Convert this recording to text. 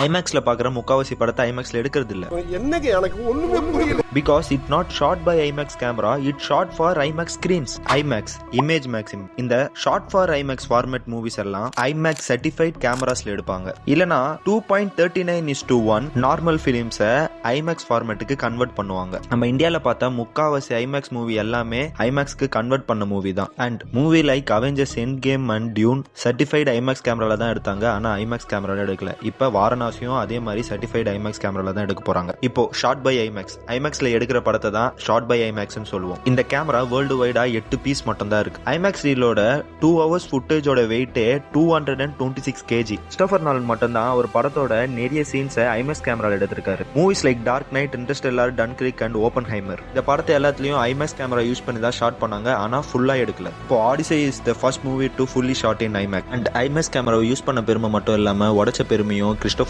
ஐமேக்ஸ்ல பாக்குற முக்காவாசி படத்தை ஐமேக்ஸ்ல எடுக்கிறது இல்ல. என்னங்க எனக்கு ஒண்ணுமே புரியல. Because it not shot by IMAX camera, it shot for IMAX screens. IMAX, Image Maximum. இந்த shot for IMAX format movies எல்லாம் IMAX certified camerasல எடுப்பாங்க. இல்லனா 2.39:1 நார்மல் ஃபிலிம்ஸை IMAX ஃபார்மேட்டுக்கு கன்வெர்ட் பண்ணுவாங்க. நம்ம இந்தியால பார்த்தா முக்காவாசி IMAX மூவி எல்லாமே IMAXக்கு கன்வெர்ட் பண்ண மூவி தான். And movie like Avengers end game and tune certified IMAX கேமரால தான் எடுத்தாங்க. ஆனா IMAX கேமரால எடுக்கல. இப்ப வாரணாசியும் அதே மாதிரி சர்டிஃபைட் IMAX கேமரால தான் எடுக்க போறாங்க. இப்போ ஷாட் பை ஐமேக்ஸ் எடுக்கிற படத்தை தான் ஷாட் பை ஐமேக்ஸ்னு சொல்லுவோம். இந்த கேமரா வேர்ல்டு வைடா 8 பீஸ் மட்டும் தான் இருக்கு. ஐமேக்ஸ் ரீலோட 2 hours ஃபுட்டேஜோட வெயிட்டே 226 kg. கிறிஸ்டோபர் நாலன் மட்டும் தான் ஒரு படத்தோட நிறைய சீன்ஸை ஐமேக்ஸ் கேமரால எடுத்திருக்காரு. Movies like Dark Knight, Interstellar, Dunkirk and Oppenheimer இந்த படத்தை எல்லாத்துலயும் ஐமேக்ஸ் கேமரா யூஸ் பண்ணி தான் ஷாட் பண்ணாங்க. ஆனா ஃபுல்லா எடுக்கல. இப்போ Odyssey is the first movie to fully shot in IMAX. And IMAX camera use பண்ண பெருமை மட்டும் இல்லாம உடைச்ச பெருமையும் கிறிஸ்டோபர்